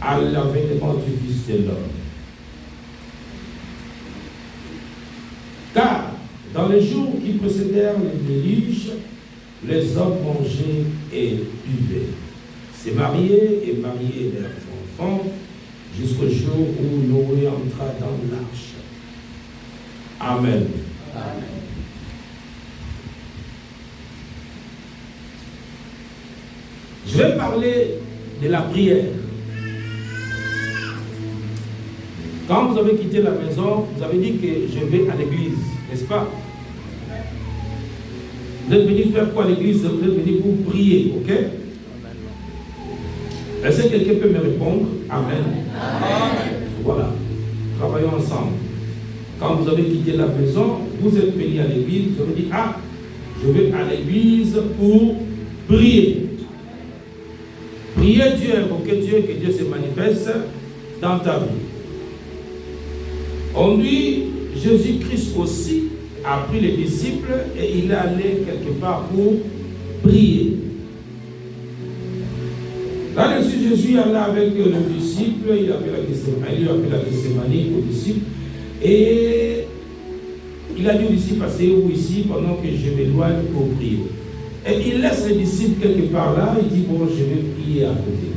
à l'avènement du Fils de l'homme. Car dans les jours qui précédèrent le déluge, les hommes mangeaient et buvaient, se mariaient et mariaient leurs enfants, jusqu'au jour où Noé entra dans l'arche. Amen. Amen. Je vais parler de la prière. Quand vous avez quitté la maison, vous avez dit que je vais à l'église, n'est-ce pas? Vous êtes venu faire quoi à l'église? Vous êtes venu pour prier, ok? Est-ce que quelqu'un peut me répondre? Amen. Amen. Voilà. Travaillons ensemble. Quand vous avez quitté la maison, vous êtes venu à l'église, vous avez dit, ah, je vais à l'église pour prier. Prier Dieu, invoquer Dieu, que Dieu se manifeste dans ta vie. On dit, Jésus-Christ aussi a pris les disciples et il est allé quelque part pour prier. Là-dessus, Jésus allait avec le disciple, il a appelé la Gethsémanie aux disciples, et il a dit aux disciples, asseyez-vous ici pendant que je m'éloigne pour prier. Et il laisse les disciples quelque part là, il dit, bon, je vais prier à côté.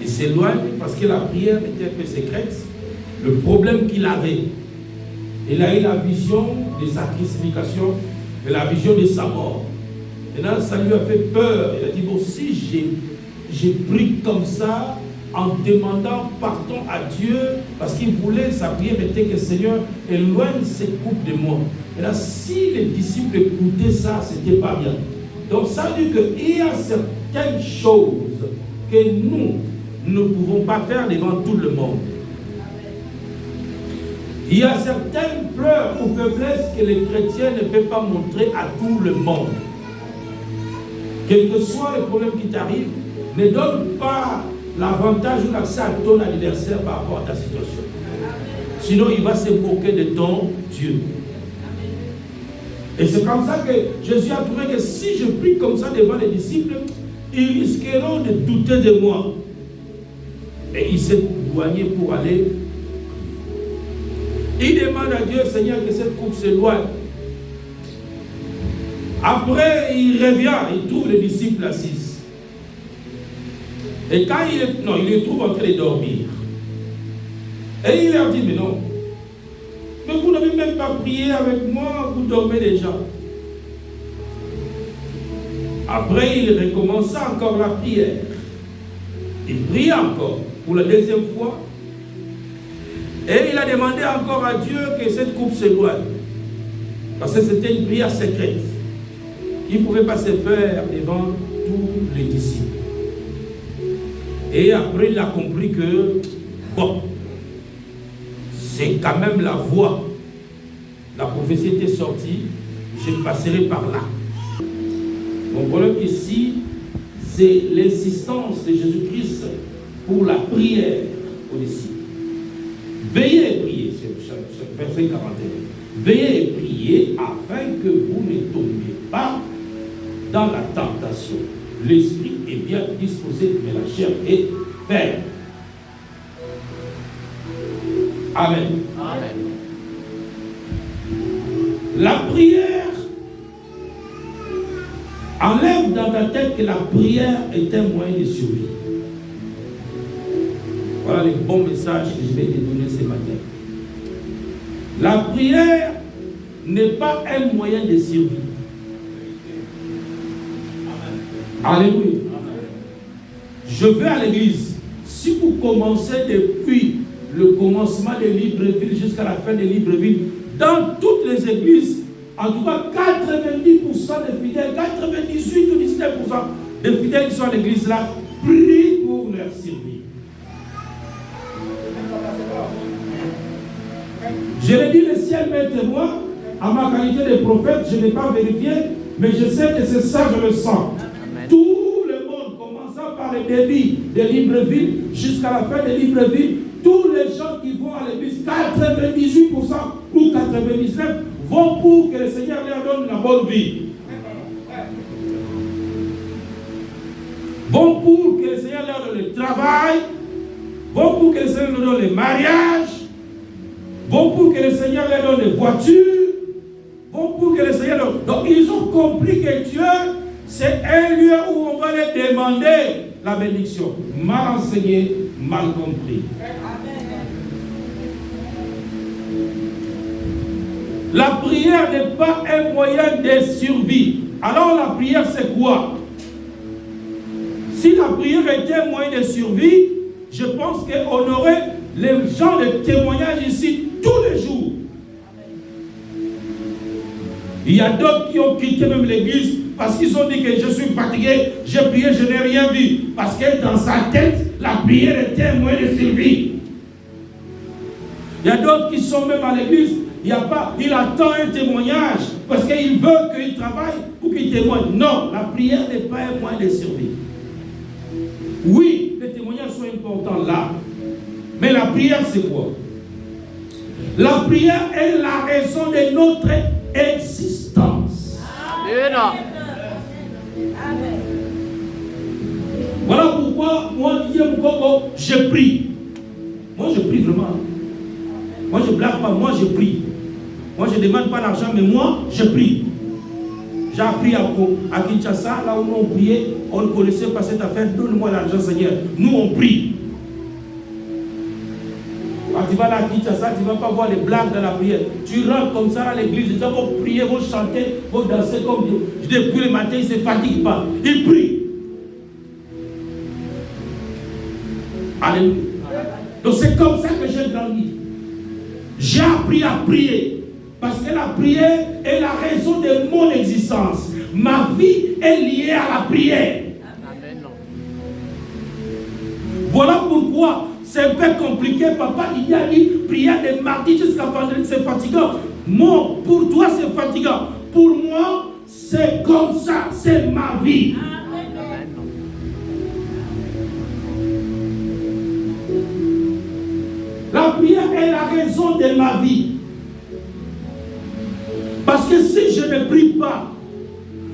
Il s'éloigne parce que la prière était un peu secrète, le problème qu'il avait. Il a eu la vision de sa crucifixion, et la vision de sa mort. Et là, ça lui a fait peur. Il a dit, bon, si j'ai pris comme ça, en demandant pardon à Dieu, parce qu'il voulait, sa prière était que Seigneur éloigne cette coupe de moi. Et là, si les disciples écoutaient ça, c'était pas bien. Donc ça veut dire qu'il y a certaines choses que nous ne pouvons pas faire devant tout le monde. Il y a certaines pleurs ou faiblesses que les chrétiens ne peuvent pas montrer à tout le monde. Quel que soit le problème qui t'arrive, ne donne pas l'avantage ou l'accès à ton adversaire par rapport à ta situation. Sinon, il va se moquer de ton Dieu. Et c'est comme ça que Jésus a trouvé que si je prie comme ça devant les disciples, ils risqueront de douter de moi. Et il s'est éloigné pour aller. Il demande à Dieu, Seigneur, que cette coupe s'éloigne. Après, il revient, il trouve les disciples assis. Et quand il les trouve en train de dormir. Et il leur dit, mais non. Mais vous n'avez même pas prié avec moi, vous dormez déjà. Après, il recommença encore la prière. Il pria encore pour la deuxième fois. Et il a demandé encore à Dieu que cette coupe s'éloigne. Parce que c'était une prière secrète. Qui ne pouvait pas se faire devant tous les disciples. Et après, il a compris que, bon, c'est quand même la voie. La prophétie était sortie, je passerai par là. Mon problème ici, c'est l'insistance de Jésus-Christ pour la prière aux disciples. Veillez et priez, c'est verset 41. Veillez et priez afin que vous ne tombiez pas dans la tentation. L'esprit est bien disposé, mais la chair est faible. Amen. Amen. La prière enlève dans ta tête que la prière est un moyen de survie. Voilà les bons messages que je vais te donner ce matin. La prière n'est pas un moyen de survie. Alléluia. Je vais à l'église. Si vous commencez depuis le commencement de Libreville jusqu'à la fin de Libreville, dans toutes les églises, en tout cas 90% des fidèles, 98 ou 19% des fidèles qui sont à l'église là, prient pour leur servir. Je l'ai dit, le ciel m'est témoin, à ma qualité de prophète, je n'ai pas vérifié, mais je sais que c'est ça, je le sens. Tout le monde, commençant par le début de Libreville jusqu'à la fin de Libreville, tous les gens qui vont à l'église, 98% ou 99% vont pour que le Seigneur leur donne la bonne vie. Vont pour que le Seigneur leur donne le travail, vont pour que le Seigneur leur donne les mariages, vont pour que le Seigneur leur donne les voitures, vont pour que le Seigneur leur... Donc ils ont compris que Dieu, c'est un lieu où on va les demander la bénédiction. Mal enseigné, mal compris. La prière n'est pas un moyen de survie. Alors la prière c'est quoi? Si la prière était un moyen de survie, je pense qu'on aurait les gens de témoignage ici tous les jours. Il y a d'autres qui ont quitté même l'église parce qu'ils ont dit que je suis fatigué, j'ai prié, je n'ai rien vu. Parce que dans sa tête, la prière était un moyen de survie. Il y a d'autres qui sont même à l'église, il attend un témoignage parce qu'il veut qu'il travaille pour qu'il témoigne. Non, la prière n'est pas un moyen de survie. Oui, les témoignages sont importants là. Mais la prière, c'est quoi? La prière est la raison de notre existence. Amen. Voilà pourquoi moi, Didier Moukoko, je prie. Moi, je prie vraiment. Moi, je ne blague pas, moi, je prie. Moi, je ne demande pas d'argent, mais moi, je prie. J'ai appris à Kinshasa, là où nous on priait, on ne connaissait pas cette affaire, donne-moi l'argent, Seigneur. Nous, on prie. Quand tu vas là à Kinshasa, tu ne vas pas voir les blagues dans la prière. Tu rentres comme ça à l'église, les gens vont prier, vont chanter, vont danser comme Dieu. Depuis le matin, ils ne se fatiguent pas. Ils prient. Alléluia. Donc c'est comme ça que j'ai grandi. J'ai appris à prier. Parce que la prière est la raison de mon existence. Ma vie est liée à la prière. Amen. Voilà pourquoi c'est un peu compliqué. Papa, il a dit prière de mardi jusqu'à vendredi, c'est fatigant. Moi, pour toi, c'est fatigant. Pour moi, c'est comme ça. C'est ma vie. Amen. La prière est la raison de ma vie. Parce que si je ne prie pas,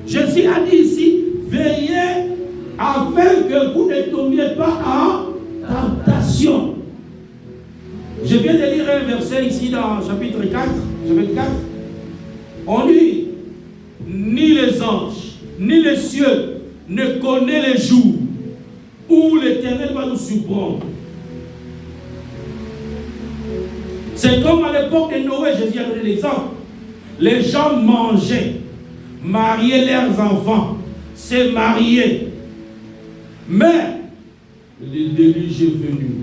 Jésus a dit ici, veillez afin que vous ne tombiez pas en tentation. Je viens de lire un verset ici dans chapitre 4, chapitre 4. On dit, ni les anges, ni les cieux ne connaissent les jours où l'Éternel va nous surprendre. C'est comme à l'époque de Noé, Jésus a donné l'exemple. Les gens mangeaient, mariaient leurs enfants, se mariaient. Mais le déluge est venu.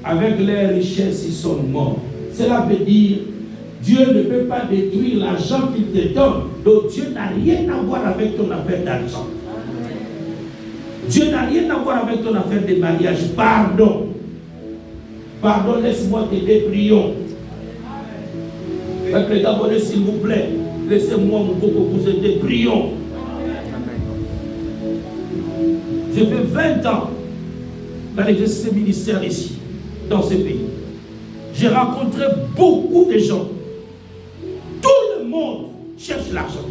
Avec leurs richesses, ils sont morts. Cela veut dire, Dieu ne peut pas détruire l'argent qu'il te donne. Donc Dieu n'a rien à voir avec ton affaire d'argent. Dieu n'a rien à voir avec ton affaire de mariage. Pardon. Pardon, laisse-moi t'aider, prions. Les Gabonais, s'il vous plaît, laissez-moi beaucoup vous aider, prions. J'ai fait 20 ans dans l'exercice ministère ici, dans ce pays. J'ai rencontré beaucoup de gens. Tout le monde cherche l'argent.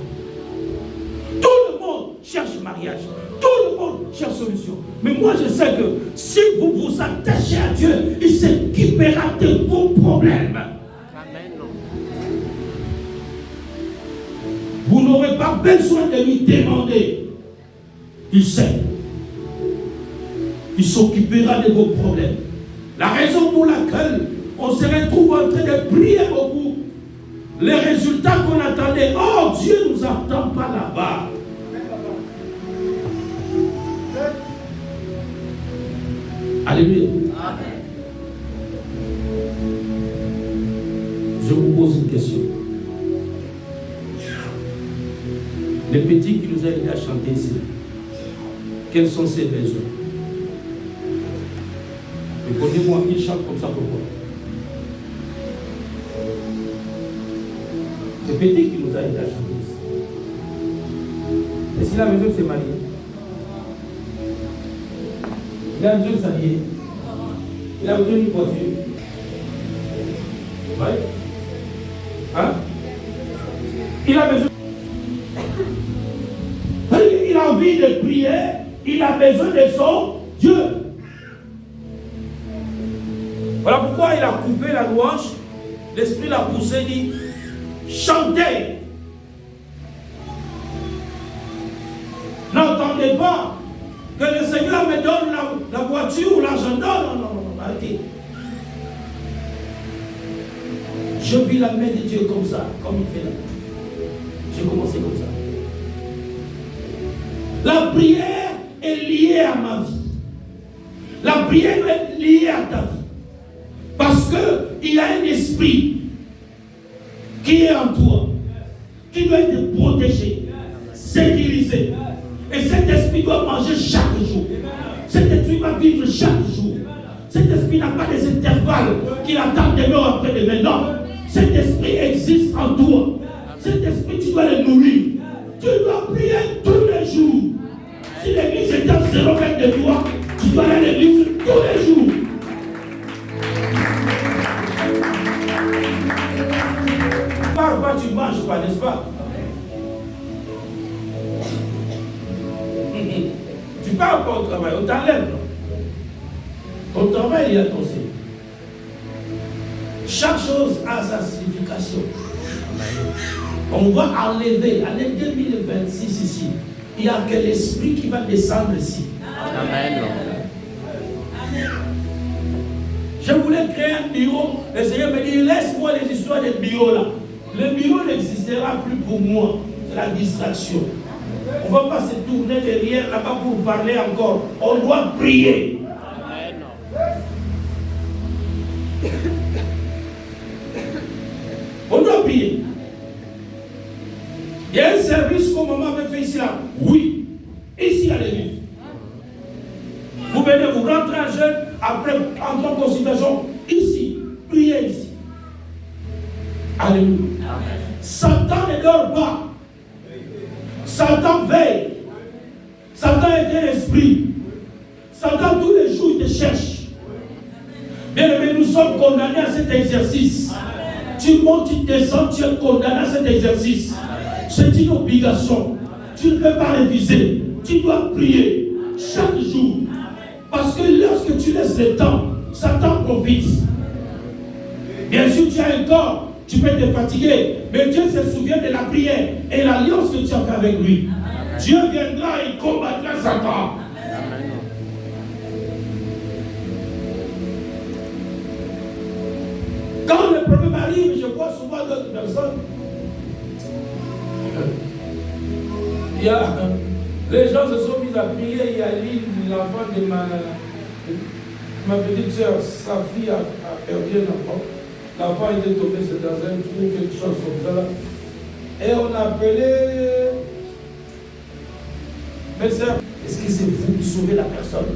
Tout le monde cherche mariage. Tout le monde cherche solution. Mais moi, je sais que si vous vous attachez à Dieu, il s'occupera de vos problèmes. Vous n'aurez pas besoin de lui demander. Il sait. Il s'occupera de vos problèmes. La raison pour laquelle on se retrouve en train de prier beaucoup, les résultats qu'on attendait, oh Dieu ne nous attend pas là-bas. Alléluia. Amen. Je vous pose une question. Le petit qui nous a aidé à chanter ici, quels sont ses besoins? Répondez-moi, il chante comme ça pourquoi? Le petit qui nous a aidé à chanter ici, est-ce qu'il a besoin de se marier? Il a besoin de s'habiller? Il a besoin d'une voiture? Oui? Hein? Il a besoin. Il a envie de prier, il a besoin de son Dieu. Voilà pourquoi il a coupé la louange. L'Esprit l'a poussé, dit, chantez. N'entendez pas que le Seigneur me donne la voiture ou l'argent. Non, arrêtez. Je vis la main de Dieu comme ça, comme il fait là. J'ai commencé comme ça. La prière est liée à ma vie. La prière est liée à ta vie. Parce qu'il y a un esprit qui est en toi, qui doit être protégé, sécurisé. Et cet esprit doit manger chaque jour. Cet esprit va vivre chaque jour. Cet esprit n'a pas des intervalles qu'il attend demain après demain. Non. Cet esprit existe en toi. Cet esprit, tu dois le nourrir. Tu dois prier tous les jours. Si l'église est à 0 mètres de toi, tu dois aller à l'église tous les jours. Parfois tu manges pas, n'est-ce pas? Tu pars pas au travail, on t'enlève. Au travail, il y a ton Seigneur. Chaque chose a sa signification. On va enlever, l'année 2026 ici, il n'y a que l'esprit qui va descendre ici. Amen. Je voulais créer un bureau. Le Seigneur me dit, laisse-moi les histoires des bureaux là. Le bureau n'existera plus pour moi. C'est la distraction. On ne va pas se tourner derrière là-bas pour parler encore. On doit prier. Amen. On doit prier. Il y a un service que maman avait fait ici là. Oui. Ici à l'église. Vous venez, vous rentrez en jeûne, après entrer en consultation. Ici. Priez ici. Alléluia. Satan ne dort pas. Satan veille. Satan est un esprit. Satan tous les jours il te cherche. Bien aimé, nous sommes condamnés à cet exercice. Tu montes, tu descends, tu es condamné à cet exercice. C'est une obligation. Tu ne peux pas réviser. Tu dois prier chaque jour. Parce que lorsque tu laisses le temps, Satan profite. Bien sûr, tu as un corps. Tu peux te fatiguer, mais Dieu se souvient de la prière et l'alliance que tu as fait avec lui. Amen. Dieu viendra et combattra Satan. Amen. Quand le problème arrive, je vois souvent d'autres personnes. Les gens se sont mis à prier. Il y a l'île, l'enfant de ma petite soeur, sa fille a perdu un enfant. L'enfant était tombé dans un trou, quelque chose comme ça. Et on a appelé mes soeurs. Est-ce que c'est vous qui sauvez la personne?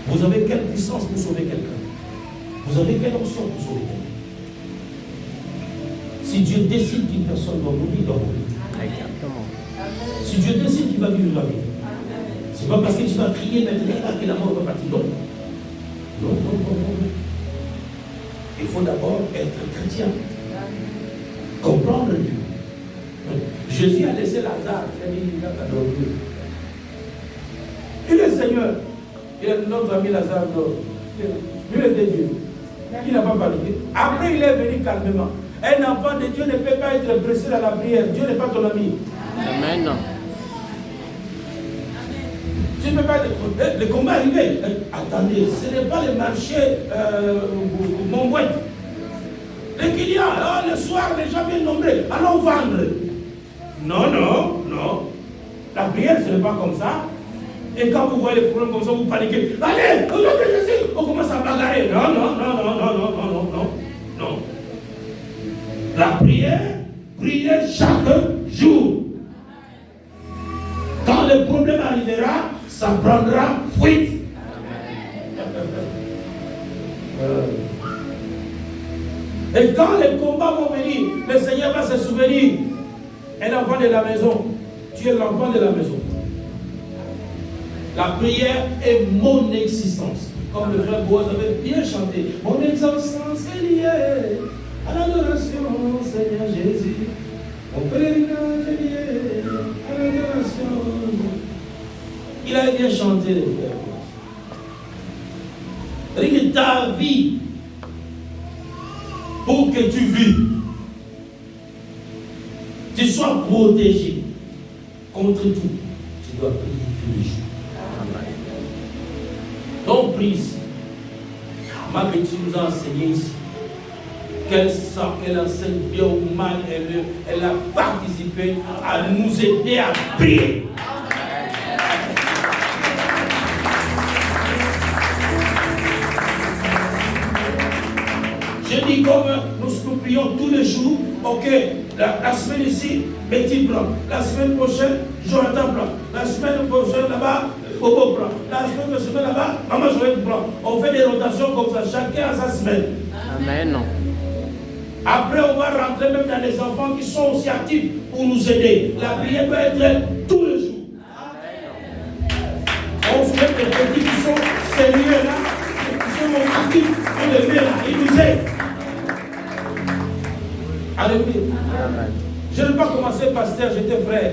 Vous avez quelle puissance pour sauver quelqu'un? Vous avez quelle option pour sauver quelqu'un? Si Dieu décide qu'une personne doit mourir, il doit mourir. Exactement. Si Dieu décide qu'il va vivre, il va vivre. C'est pas parce que tu vas crier maintenant que la mort va partir. Non. Non. Il faut d'abord être chrétien. Comprendre Dieu. Jésus a laissé Lazare. Il est Seigneur. Il est notre ami Lazare. Lui était Dieu. Il n'a pas parlé. Après, il est venu calmement. Un enfant de Dieu ne peut pas être pressé dans la prière. Dieu n'est pas ton ami. Amen. Tu ne peux pas. Le combat est arrivé. Attendez, ce n'est pas le marché Montbouette. Les clients, le soir, les gens viennent nombreux. Allons vendre. Non. La prière, ce n'est pas comme ça. Et quand vous voyez les problèmes comme ça, vous paniquez. Allez, au nom de Jésus, on commence à bagarrer. Non. La prière, priez chaque jour. Quand le problème arrivera, ça prendra fuite. Et quand les combats vont venir, le Seigneur va se souvenir. Un enfant de la maison, tu es l'enfant de la maison. La prière est mon existence. Comme le frère Boaz avait bien chanté. Mon existence est liée à l'adoration, Seigneur Jésus. Mon pèlerinage est lié à l'adoration. Il a bien chanté, les frères. C'est-à-dire que ta vie, pour que tu vives, tu sois protégé contre tout, tu dois prier tous les jours. Donc, prie ici. Ma petite nous a enseigné ici. Qu'elle enseigne bien ou mal, elle a participé à nous aider à prier. Je dis comme nous prions tous les jours, ok, la semaine ici, Betty prend. La semaine prochaine, Jonathan prend. La semaine prochaine là-bas, Bobo prend. La semaine prochaine là-bas, Maman Joël prend. On fait des rotations comme ça, chacun a sa semaine. Amen. Après, on va rentrer même dans les enfants qui sont aussi actifs pour nous aider. La prière peut être tous les jours. On se met des petits qui sont sérieux là, qui sont actifs, on les met là, ils nous aident. Alléluia. Je n'ai pas commencé pasteur, j'étais frère.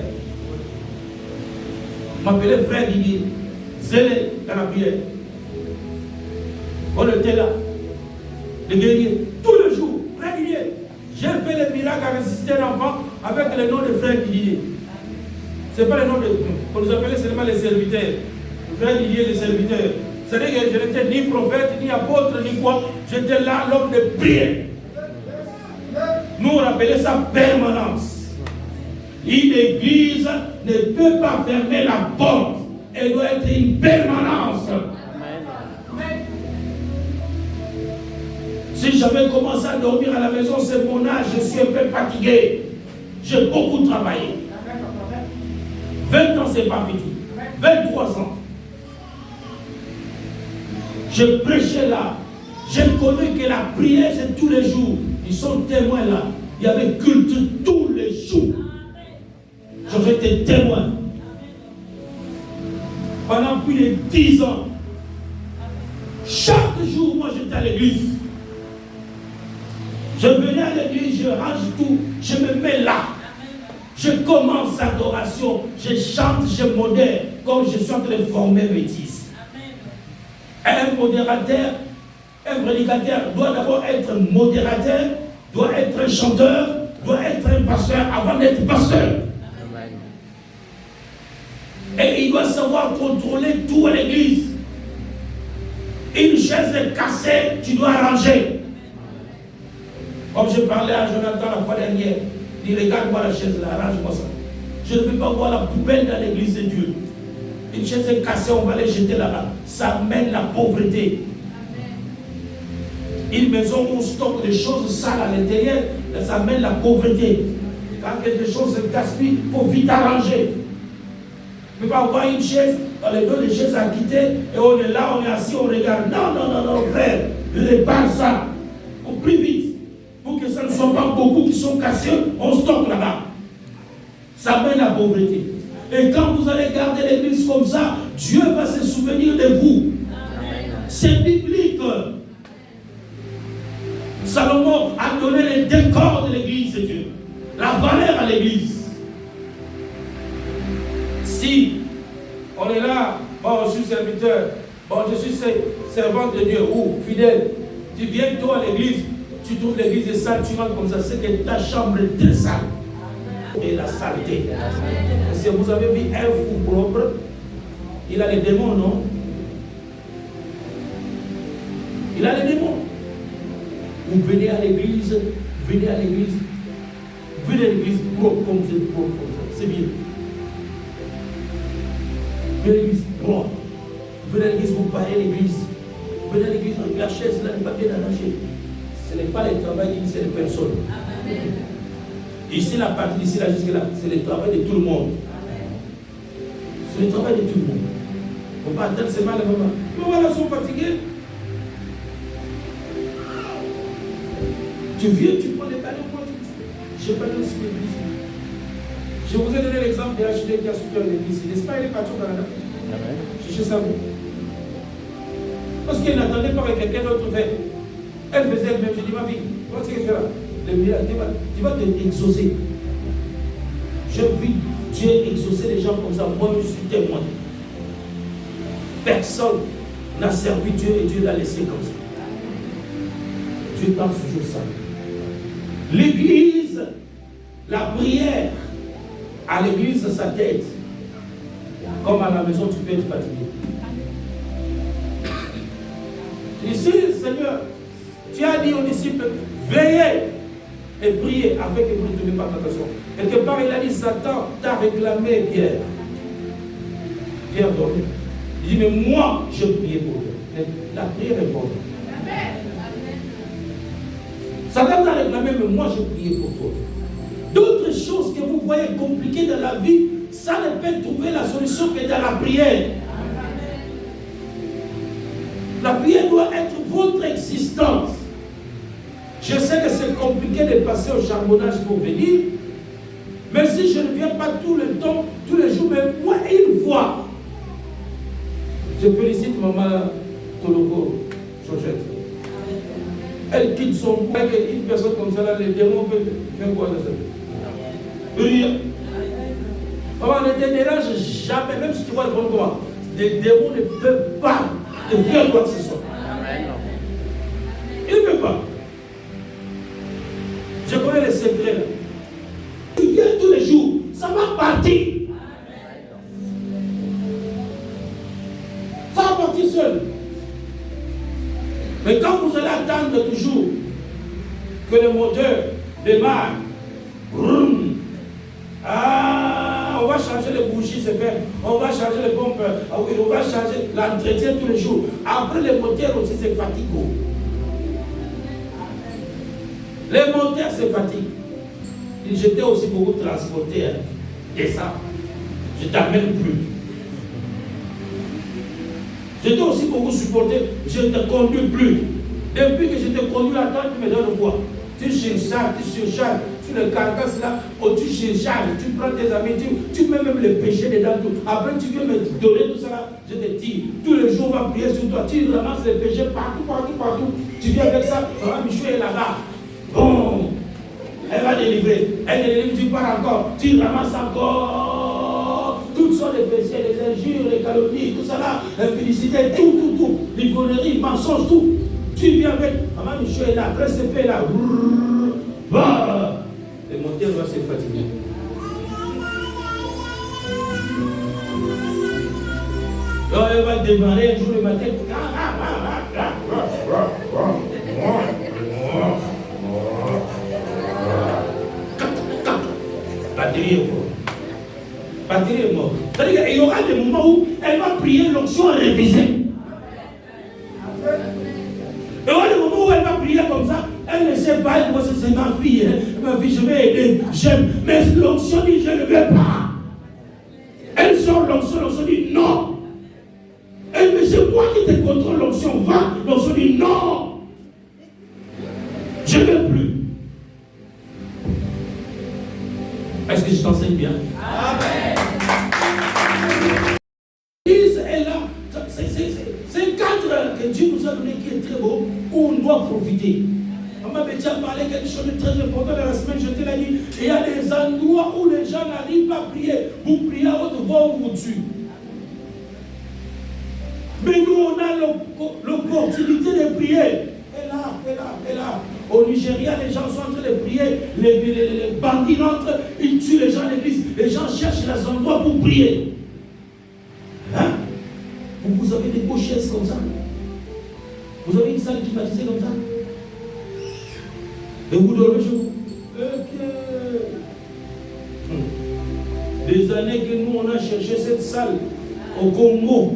Je m'appelais frère Didier. Zélé dans la prière. On était là. Les guerriers, tous les jours. Frère Didier. J'ai fait les miracles à résister l'enfant avec le nom de frère Didier. Ce n'est pas le nom de. On nous appelait seulement les serviteurs. Frère Didier, les serviteurs. C'est-à-dire que je n'étais ni prophète, ni apôtre, ni quoi. J'étais là, l'homme de prière. Nous, on appelait ça permanence. Une église ne peut pas fermer la porte. Elle doit être une permanence. Amen. Si j'avais commencé à dormir à la maison, c'est mon âge, je suis un peu fatigué. J'ai beaucoup travaillé. 20 ans, c'est pas petit. 23 ans. Je prêchais là. Je connais que la prière, c'est tous les jours. Ils sont témoins là. Il y avait culte tous les jours. J'aurais été témoin. Pendant plus de 10 ans. Chaque jour, moi, j'étais à l'église. Je venais à l'église, je range tout, je me mets là. Je commence l'adoration, je chante, je modère, comme je suis en train de former bêtise. Un modérateur, un prédicateur doit d'abord être modérateur, doit être un chanteur, doit être un pasteur avant d'être pasteur. Et il doit savoir contrôler tout à l'église. Une chaise est cassée, tu dois arranger. Comme je parlais à Jonathan la fois dernière, il dit regarde-moi la chaise là, arrange-moi ça. Je ne peux pas voir la poubelle dans l'église de Dieu. Une chaise est cassée, on va les jeter là-bas. Ça mène la pauvreté. Une maison où on stocke des choses sales à l'intérieur, ça mène la pauvreté. Quand quelque chose se gaspille, il faut vite arranger. On ne peut pas avoir une chaise, dans les deux des chaises à quitter, et on est là, on est assis, on regarde. Non, frère, répare ça. On prie vite. Pour que ça ne soit pas beaucoup qui sont cassés, on stocke là-bas. Ça mène la pauvreté. Et quand vous allez garder l'église comme ça, Dieu va se souvenir de vous. C'est biblique. Salomon a donné les décors de l'église de Dieu. La valeur à l'église. Si on est là, bon, je suis serviteur, bon, je suis servant de Dieu ou fidèle, tu viens toi à l'église, tu trouves l'église est sale, tu rentres comme ça, c'est que ta chambre est très sale. Et la saleté. Si vous avez vu un fou propre, il a les démons, non? Il a les démons. Vous venez à l'église, venez à l'église propre comme vous êtes propre comme ça. C'est bien. Venez à l'église propre. Venez à l'église, vous parlez l'église. Venez à l'église avec la chaise, là, n'est pas bien arrangée. Ce n'est pas le travail d'une seule personne. Amen. Ici, la partie d'ici, là, jusque-là, c'est le travail de tout le monde. C'est le travail de tout le monde. On ne peut pas attendre seulement les mamans. Les mamans là sont fatiguées. Tu viens, tu prends les ballons, je parle aussi de l'église. Je vous ai donné l'exemple de l'HD qui a soutenu l'église. N'est-ce pas, il est parti au Canada? Cherchez ça, vous. Parce qu'elle n'attendait pas que quelqu'un d'autre fait. Elle faisait elle-même. Je dis, ma fille, comment est-ce qu'elle fait là? Le miracle, tu vas t'exaucer. Je vis Dieu exaucer les gens comme ça. Moi, je suis témoin. Personne On a servi Dieu et Dieu l'a laissé comme ça. Dieu pense toujours ça. L'église, la prière, à l'église, sa tête. Comme à la maison, tu peux être fatigué. Ici, Seigneur, tu as dit aux disciples, veillez et priez afin que vous ne tombez pas en tentation. Quelque part, il a dit, Satan t'a réclamé Pierre. Pierre dormait. Il dit, mais moi, je priais pour toi. Mais la prière est importante. Satan t'a réclamé, mais moi, je priais pour toi. D'autres choses que vous voyez compliquées dans la vie, ça ne peut trouver la solution que dans la prière. La prière doit être votre existence. Je sais que c'est compliqué de passer au charbonnage pour venir, mais si je ne viens pas tout le temps, tous les jours, mais moi une fois, je félicite maman Toloko, Georgette. Elle quitte son coin, une personne comme ça, là, les démons peuvent faire quoi dans ça? Rire. Maman ne te dérange jamais, même si tu vois le bon droit. Les démons ne peuvent pas te faire quoi que ce soit. Ils ne peuvent pas. Je connais les secrets là. Tu viens tous les jours, ça va partir. Ça va partir seul. Mais quand vous allez attendre toujours que le moteur démarre, on va changer les bougies, c'est fait. On va changer les pompes, on va changer l'entretien tous les jours. Après, les moteurs aussi, c'est fatigant. Les moteurs, c'est fatigue. J'étais aussi beaucoup transporté. Et ça, je ne t'amène plus. J'étais aussi beaucoup supporté. Je ne te conduis plus. Depuis que je te conduis à temps, tu me donnes quoi? Tu surcharges sur le carcasse là, tu surcharges, tu prends tes amis, tu mets même les péchés dedans. Tout. Après, tu viens me donner tout ça là, je te tire. Tous les jours, on va prier sur toi. Tu ramasses les péchés partout. Tu viens avec ça, Maman Michou est là-bas. Bon, elle va délivrer. Elle délivre, tu pars encore. Tu ramasses encore. Toutes sortes de péchés, les injures, les calomnies, tout ça là, l'impudicité, tout. L'ivonnerie, le mensonge, tout. Tu viens avec. Maman Michou est là. Après, c'est fait là. Le moteur va se fatiguer. Donc, elle va démarrer un jour le matin. Batterie est morte. Batterie est morte. C'est-à-dire qu'il y aura des moments où elle va prier l'onction révisée. Il y aura des moments où elle va prier comme ça. Elle ne sait pas, elle dit, c'est ma fille, je vais aider, j'aime. Mais l'onction dit, je ne vais pas. Elle sort l'onction dit non. Elle me dit, c'est moi qui te contrôle l'onction, va. L'onction dit non. Je ne veux plus. Est-ce que je t'enseigne bien? Amen. C'est un cadre que Dieu nous a donné qui est très beau, où on doit profiter. Maman Betty a parlé quelque chose de très important dans la semaine, je te l'ai dit. Il y a des endroits où les gens n'arrivent pas à prier. Vous priez à haute voix, on vous tue. Mais nous, on a l'opportunité de prier. Et là. Au Nigeria, les gens sont en train de prier. Les bandits rentrent, ils tuent les gens à l'église. Les gens cherchent les endroits pour prier. Hein? Vous avez des beaux chaises comme ça. Vous avez une salle climatisée comme ça. Et vous dormez chez vous. Des années que nous, on a cherché cette salle au Congo,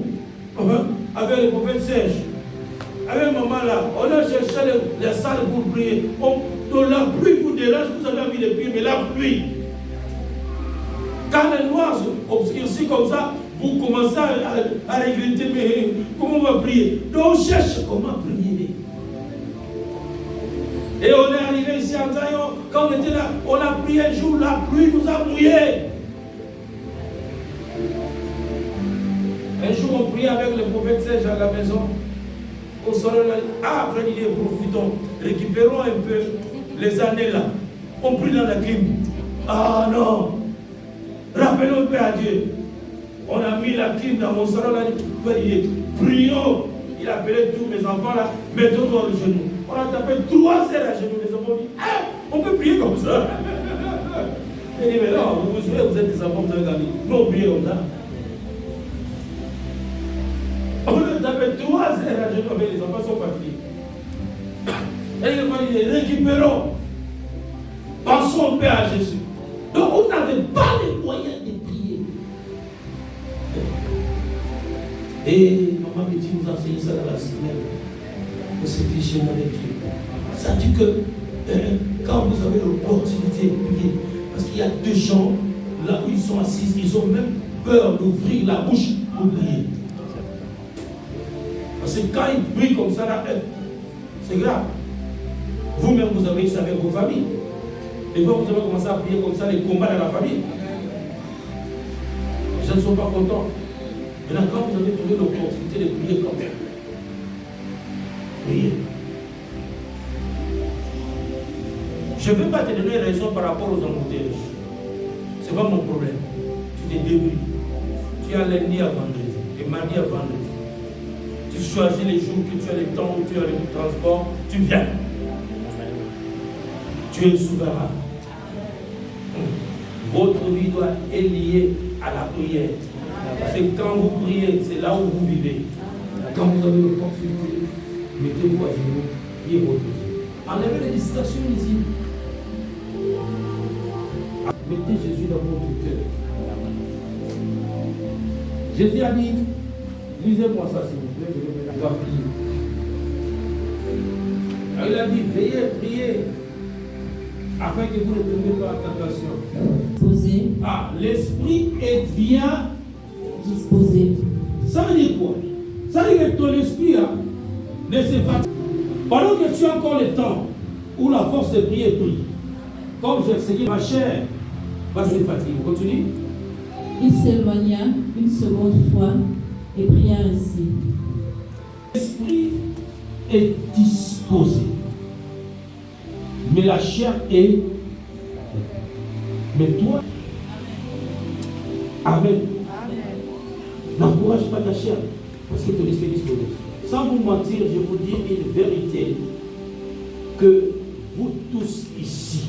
avec le prophète Serge. Avec maman là, on a cherché la salle pour prier. La pluie vous dérange, vous avez envie de prier, mais la pluie. Quand les noirs obscurcissent comme ça, vous commencez à regretter, mais comment on va prier? Donc on cherche comment prier. Et on est arrivé ici en Taillon, quand on était là, on a prié un jour, la pluie nous a mouillés. Un jour, on priait avec le prophète Serge à la maison. Au salon, frère, il dit, profitons, récupérons un peu les années là. On prie dans la clim. Ah non! Rappelons un peu à Dieu. On a mis la clim dans mon salon là. Il dit, prions. il appelait tous mes enfants là, mettons-nous dans le genou. On a tapé 3 heures à genoux, les enfants ont dit, ah, on peut prier comme ça. Il dit, mais non, vous êtes des enfants, vous avez gagné. Nous, on prie comme ça. On a tapé 3 heures à genoux, mais les enfants sont partis. Et il va dire, récupérons. Pensons paix à Jésus. Donc, on n'avait pas les moyens de prier. Et Maman Betty nous a enseigné ça dans la semaine. On s'est fiché dans les trucs. Ça dit que quand vous avez l'opportunité de prier, parce qu'il y a des gens, là où ils sont assis, ils ont même peur d'ouvrir la bouche pour prier. Parce que quand ils prient comme ça, là, c'est grave. Vous-même, vous avez ça avec vos familles. Et vous avez commencé à prier comme ça, les combats dans la famille. Les gens ne sont pas contents. Maintenant, quand vous avez trouvé l'opportunité de prier comme ça, priez. Je ne veux pas te donner raison par rapport aux embouteillages. Ce n'est pas mon problème. Tu te débrouilles. Tu as lundi à vendredi et mardi à vendredi. Tu choisis les jours que tu as le temps où tu as le transport, tu viens. Tu es souverain. Votre vie doit être liée à la prière. Parce que quand vous priez, c'est là où vous vivez. Quand vous avez l'opportunité, mettez-vous à genoux, priez votre vie. Enlevez les distractions ici. Mettez Jésus dans votre cœur. Jésus a dit, lisez-moi ça s'il vous plaît, je vais me faire prier. Alors il a dit, veillez, priez, afin que vous ne tombiez pas en tentation. Disposé. Ah, l'esprit est bien Disposé. Ça veut dire quoi? Ça veut dire que ton esprit ne se fatigue. Pendant que tu as encore le temps où la force de prier prie, comme j'ai enseigné, ma chair va se fatiguer. Vous continuez? Il s'éloigna une seconde fois et pria ainsi. L'esprit est disposé, mais la chair est. Mais toi, Amen. N'encourage pas ta chair, parce que ton esprit est disposé. Sans vous mentir, je vous dis une vérité, que vous tous ici,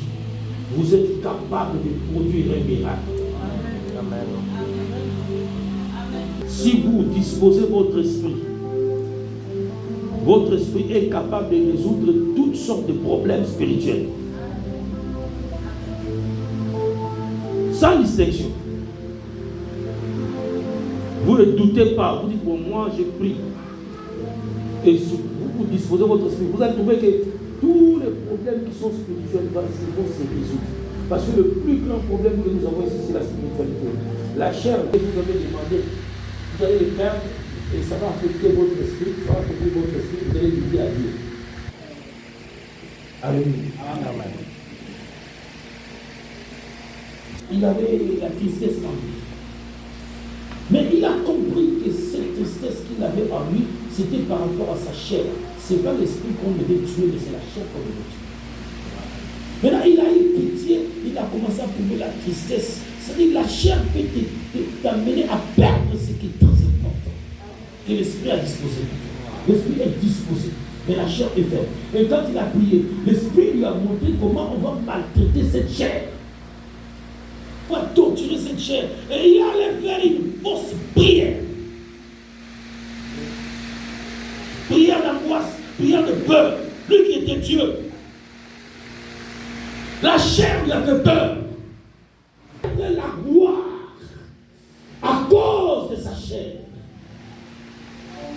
vous êtes capables de produire un miracle. Amen. Si vous disposez votre esprit est capable de résoudre toutes sortes de problèmes spirituels. Sans distinction. Vous ne doutez pas, vous dites, bon, moi je prie. Et vous disposez votre esprit, vous allez trouver que tous les problèmes qui sont spirituels vont se résoudre. Parce que le plus grand problème que nous avons ici, c'est la spiritualité. La chair que vous avez demandé, vous allez le perdre et ça va affecter votre esprit, vous allez lui dire à Dieu. Alléluia. Amen. Il avait la tristesse en lui. Mais il a compris que cette tristesse qu'il avait en lui, c'était par rapport à sa chair. Ce n'est pas l'esprit qu'on devait tuer, mais c'est la chair qu'on devait tuer. Maintenant, il a eu pitié, il a commencé à prouver la tristesse. C'est-à-dire que la chair peut t'amener à perdre ce qui est très important. Que l'esprit a disposé. L'esprit est disposé, mais la chair est faible. Et quand il a prié, l'esprit lui a montré comment on va maltraiter cette chair. On va torturer cette chair. Et il allait faire une fausse prière. Prière d'angoisse, prière de peur. Lui qui était Dieu. La chair lui a fait peur. De la gloire à cause de sa chair.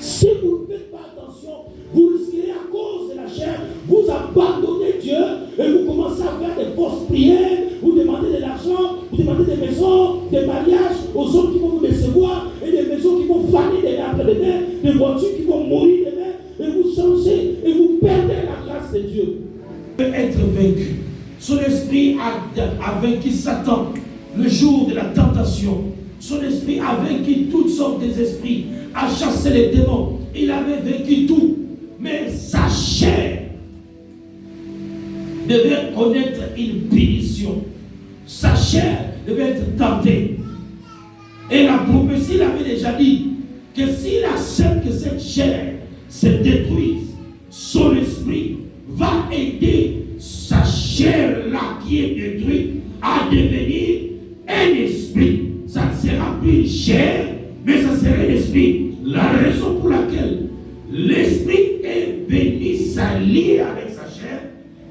Si vous ne faites pas attention, vous risquez à cause de la chair, vous abandonnez Dieu et vous commencez à faire des fausses prières, vous demandez de l'argent, vous demandez des maisons, des mariages aux hommes qui vont vous décevoir et des maisons qui vont faner des arbres de mer, des voitures qui vont mourir demain et vous changez et vous perdez la grâce de Dieu. Il peut être vaincu. Son esprit a vaincu Satan le jour de la tentation. Son esprit a vaincu toutes sortes d'esprits, a chassé les démons. Il avait vaincu tout. Mais sa chair devait connaître une punition. Sa chair devait être tentée. Et la prophétie l'avait déjà dit que s'il accepte que cette chair se détruise, son esprit va aider sa chair-là qui est détruite à devenir un esprit. Ça ne sera plus une chair, mais ça sera un esprit. La raison pour laquelle l'esprit est venu s'allier avec sa chair,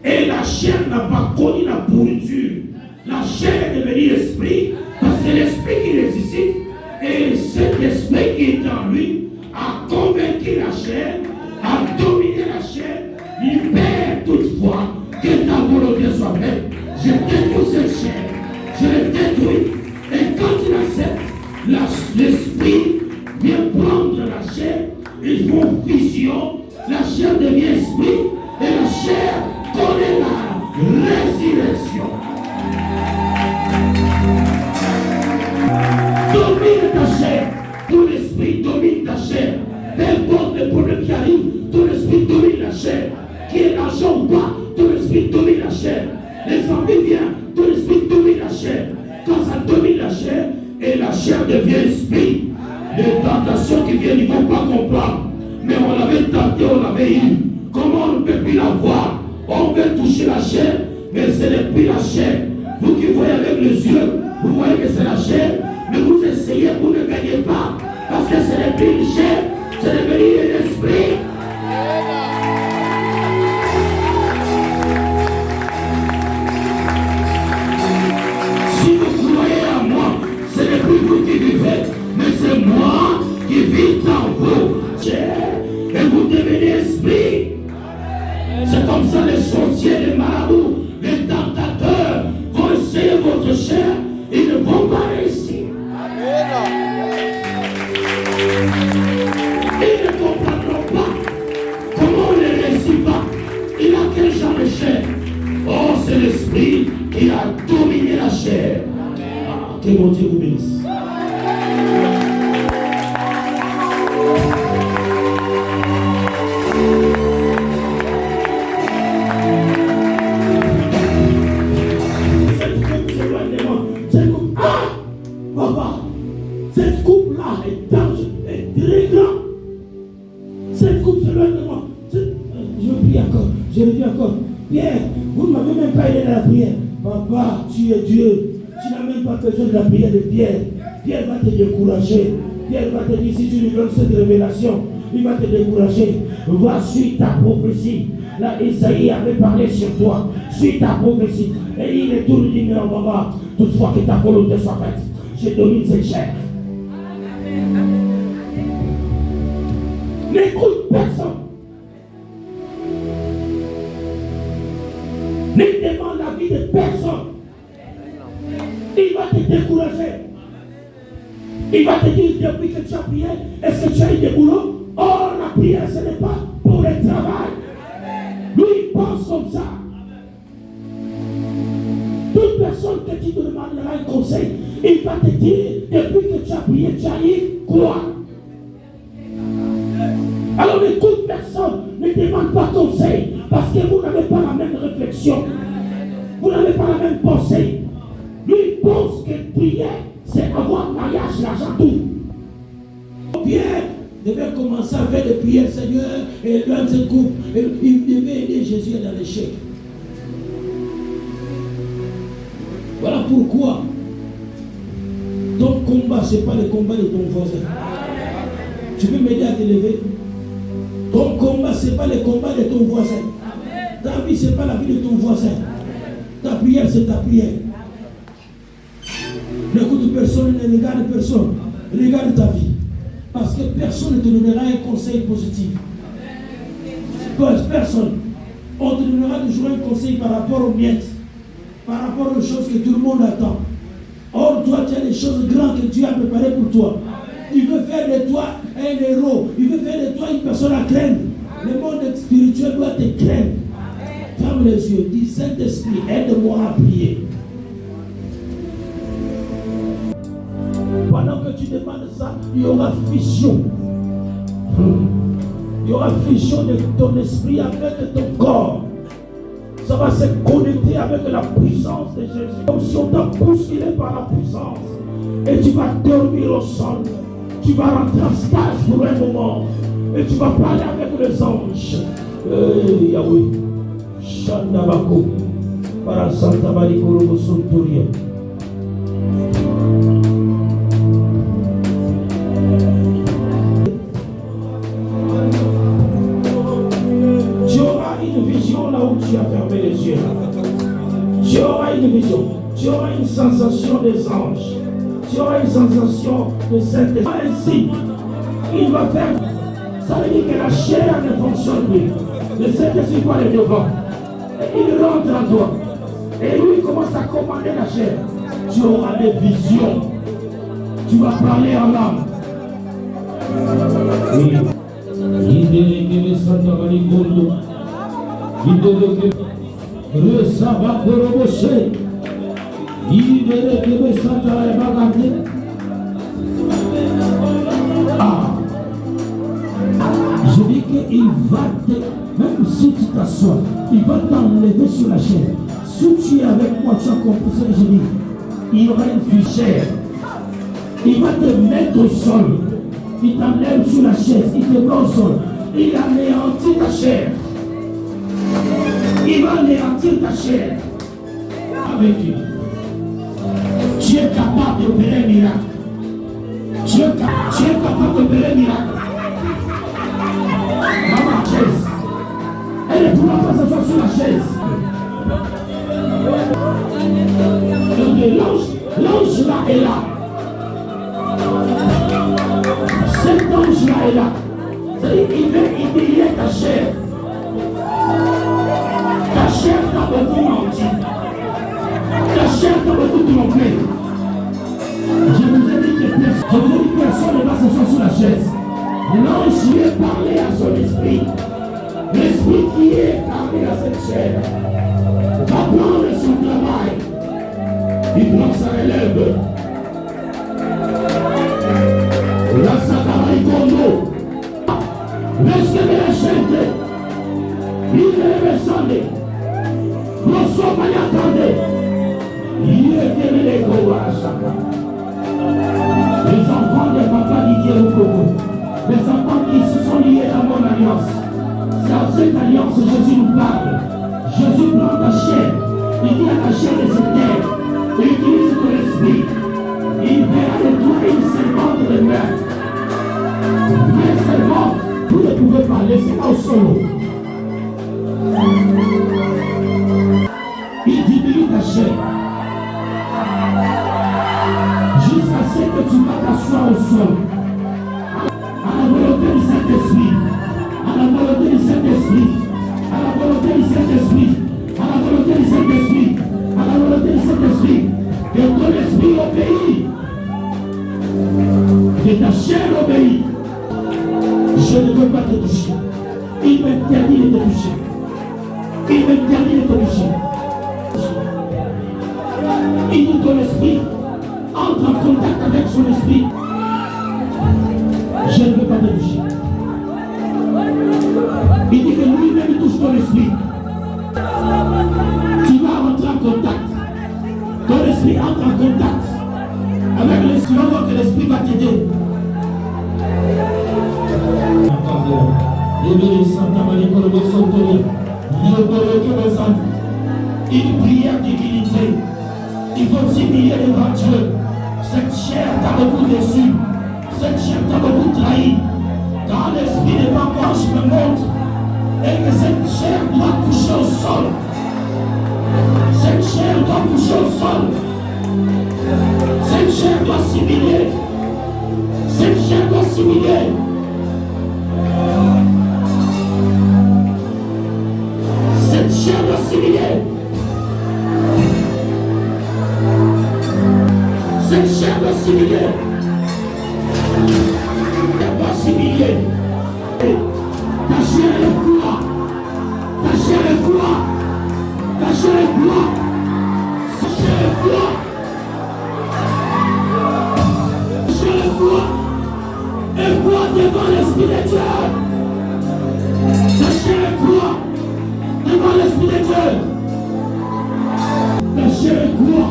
et la chair n'a pas connu la pourriture. La chair est devenue esprit, parce que c'est l'esprit qui ressuscite, et cet esprit qui est en lui a convaincu la chair, a dominé la chair. Libère toutefois que ta volonté soit faite. Je détruis cette chair, je l'ai détruit, et quand il accepte, l'esprit vient prendre la chair, ils font fusion, la chair devient esprit, et la chair connaît la résurrection. Domine ta chair, ton esprit domine ta chair. Peu importe le problème qui arrive, ton esprit domine la chair. Qui est l'argent ou pas, ton esprit domine la chair. Les envies viennent, ton esprit domine la chair. Quand ça domine la chair, et la chair devient esprit. Les tentations qui viennent, ils ne vont pas comprendre. Mais on l'avait tenté, on l'avait eu. Comment on ne peut plus la voir? On veut toucher la chair, mais ce n'est plus la chair. Vous qui voyez avec les yeux, vous voyez que c'est la chair, mais vous essayez, vous ne gagnez pas. Parce que ce n'est plus une chair, c'est devenu un esprit. Si vous croyez à moi, ce n'est plus vous qui vivez, mais c'est moi qui vis en vous. Et vous devenez esprit. C'est comme ça les sorciers, les marabouts, les tentateurs vont essayer votre chair, ils ne vont pas réussir. Ils ne comprendront pas comment on ne réussit pas. Il a quel genre de chair? Oh, c'est l'esprit qui a dominé la chair. Ah, que mon Dieu vous bénisse. Cette coupe-là est dangereuse, est très grande. Cette coupe s'éloigne de moi. Je prie encore, je le dis encore. Pierre, vous ne m'avez même pas aidé dans la prière. Papa, tu es Dieu. Tu n'as même pas besoin de la prière de Pierre. Pierre va te décourager. Pierre va te dire, si tu lui donnes cette révélation, il va te décourager. Va suivre ta prophétie. Là, Isaïe avait parlé sur toi. Suis ta prophétie. Et il est tout le dit, mais non, papa, toutefois que ta volonté soit faite, je domine cette chair. N'écoute personne. Ne demande la vie de personne. Il va te décourager. Il va te dire, depuis que tu as prié, est-ce que tu as eu des boulots? Oh, la prière, ce n'est pas pour le travail. Lui, il pense comme ça. Toute personne que tu te demanderas un conseil, il va te dire, depuis que tu as prié, tu as eu quoi? Alors n'écoute personne, ne demande pas conseil, parce que vous n'avez pas la même réflexion. Vous n'avez pas la même pensée. Lui, il pense que prier, c'est avoir mariage, l'argent, tout. Pierre devait commencer à faire des prières, Seigneur, et l'homme se coupe. Il devait aider Jésus dans l'échec. Voilà pourquoi ton combat, ce n'est pas le combat de ton voisin. Tu peux m'aider à te lever? Ton combat, ce n'est pas le combat de ton voisin. Ta vie, ce n'est pas la vie de ton voisin. Ta prière, c'est ta prière. N'écoute personne, ne regarde personne. Regarde ta vie. Parce que personne ne te donnera un conseil positif. Personne. On te donnera toujours un conseil par rapport aux miettes. Par rapport aux choses que tout le monde attend. Or, toi, tu as des choses grandes que Dieu a préparées pour toi. Il veut faire de toi un héros. Il veut faire de toi une personne à craindre. Le monde spirituel doit te craindre. Ferme les yeux. Dis, Saint-Esprit, aide-moi à prier. Pendant que tu demandes ça, il y aura fusion. Il y aura fusion de ton esprit avec ton corps. Ça va se connecter avec la puissance de Jésus. Comme si on t'a bousculé par la puissance. Et tu vas dormir au sol. Tu vas rentrer en stage pour un moment. Et tu vas parler avec les anges. Yahweh. Shandabako. Para Santa Maria Korobo Sontoria. Tu auras une vision là où tu as fermé les yeux. Tu auras une vision. Tu auras une sensation des anges. Tu auras une sensation de Saint-Esprit. Ainsi, il va faire. Ça veut dire que la chair ne fonctionne plus. Le Saint-Esprit va aller devant. Et il rentre en toi. Et lui commence à commander la chair. Tu auras des visions. Tu vas parler en langue. Oui. Je dis qu'il va même si tu t'assois, il va t'enlever sur la chaise. Si tu es avec moi, tu as compris ce que je dis. Il y aura une fichère. Il va te mettre au sol. Il t'enlève sur la chaise. Il te met au sol. Il anéantit ta chair. Il va anéantir ta chair. Avec lui. Tu es capable d'opérer un miracle. Tu es capable d'opérer un miracle. Maman, chaise. Elle ne pourra pas s'asseoir sur la chaise. L'ange là est là. Cet ange là est là. C'est-à-dire qu'il vient humilier ta chair. Ta chair t'a beaucoup menti. Ta chair t'a beaucoup trompé. Je vous ai dit que personne ne va s'asseoir sur la chaise. L'ange lui est parlé à son esprit. L'esprit qui est parlé à cette chair va prendre son travail. Il prend sa relève. La Satana Ikondo. Lorsque la gente, il est descendu. Prosso Mayakande. Il est les les enfants de papa Didier Okobo. Les enfants qui se sont liés à mon alliance. C'est à cette alliance que Jésus nous parle. Jésus prend ta chair. Il dit à ta chair de cette terre. Il utilise ton esprit. Il verra de toi une servante de mer. Une servante. Vous ne pouvez pas laisser au solo. Il diminue ta chair. Jusqu'à ce que tu vas t'asseoir au sol. À la volonté du Saint-Esprit. À la volonté du Saint-Esprit. À la volonté du Saint-Esprit. À la volonté du Saint-Esprit. À la volonté du Saint-Esprit. Que ton esprit obéit. Que ta chair obéit. Je ne veux pas te toucher. Il m'interdit de te toucher. Il m'interdit de te toucher. Il dit ton esprit entre en contact avec son esprit. Je ne veux pas te toucher. Il dit que lui-même touche ton esprit. Tu vas rentrer en contact. Ton esprit entre en contact avec l'esprit, que l'esprit va t'aider. Une prière d'humilité. Il faut s'humilier devant Dieu. Cette chair t'a beaucoup déçu. Cette chair t'a beaucoup trahi. Quand l'esprit n'est pas encore, je me montre. Et que cette chair doit coucher au sol. Cette chair doit coucher au sol. Cette chair doit s'humilier. Cette chair doit s'humilier. Cette chair doit s'humilier. Cette chair doit s'humilier. Elle doit s'humilier. Ta chair est quoi? Ta chair est quoi? Ta chair est quoi? Ta chair est quoi? Ta chair est quoi? Et quoi devant l'Esprit de Dieu? Ta chair est quoi? Devant l'Esprit de Dieu. Ta chair est quoi?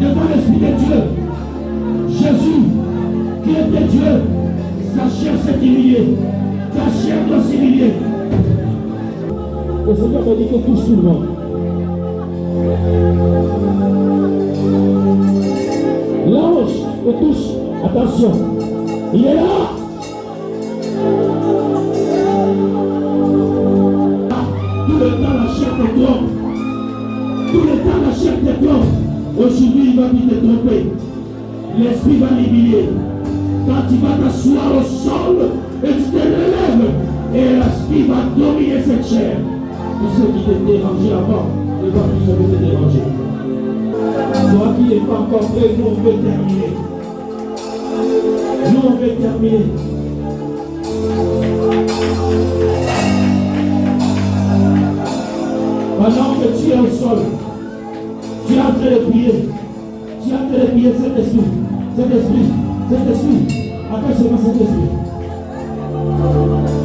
Devant l'Esprit de Dieu. Jésus Le Seigneur m'a dit que touche tout le monde. L'ange te touche. Attention. Il est là. Tout le temps la chair te trompe. Tout le temps la chair te trompe. Aujourd'hui il va te tromper. L'esprit va l'humilier. Quand tu vas t'asseoir au sol et tu te relèves, et l'esprit va dominer cette chair. Tous ceux qui te dérangeaient avant, ne vont plus jamais te déranger. Toi qui n'es pas encore prêt, nous on veut terminer. Nous on veut terminer. Pendant que tu es au sol, tu es en train de prier. Tu es en train de prier cet esprit. Cet esprit. Après seulement cet esprit.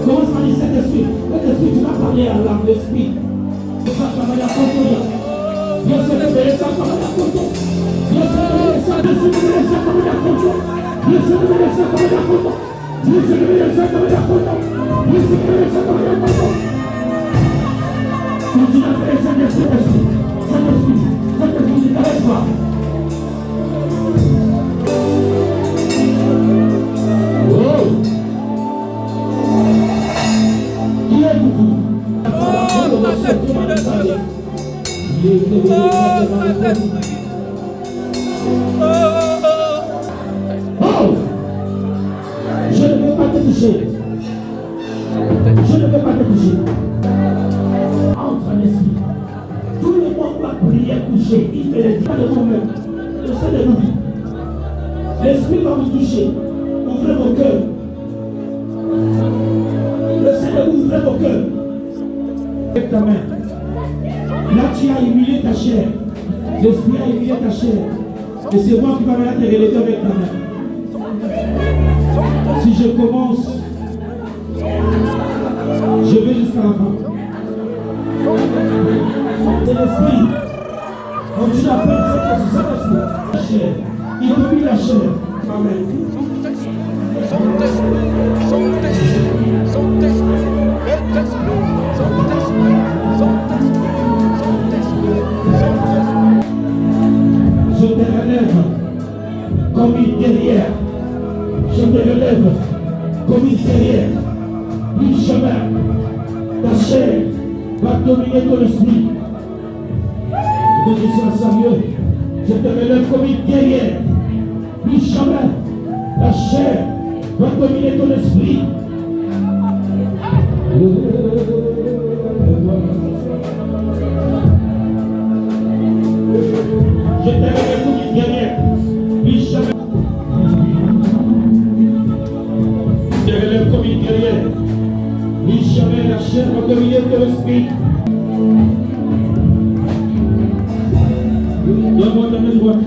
Commence par dire cet esprit. Cet esprit, tu vas parler à l'âme, l'esprit. Ça travaille à Contoya. Dieu se réveille, ça travaille à Contoya. Dieu se réveille, ça travaille à Contoya. Dieu se réveille, ça travaille à Contoya. Dieu se réveille, ça travaille à Contoya. Dieu se réveille, ça travaille à Contoya. Continue à faire cet esprit. Cet esprit, ne t'arrête pas. Je ne veux pas te toucher. Entre en esprit. Tout le monde va prier toucher. Il fait les pas de vous-même. Le Saint-Esprit. L'esprit va vous toucher. Ouvrez vos cœurs. Le Seigneur ouvre vos cœurs. Avec ta main. Là, tu as humilié ta chair. L'esprit a humilié ta chair. Et c'est moi qui va venir te relever avec ta main. Si je commence, je vais jusqu'à la fin. C'est l'esprit. Quand tu appelles cet esprit, la chair. Il domine la chair. Amen. Je te relève comme une guerrière. Je te relève comme une guerrière. Plus jamais ta chair va dominer ton esprit. Je te dis ça, Samuel. Je te relève comme une guerrière. Plus jamais ta chair va dominer ton esprit. Je te relève comme une guerrière. Plus jamais. Je te relève comme une guerrière. Plus jamais la chair va dominer ton esprit. Donne-moi ta main droite.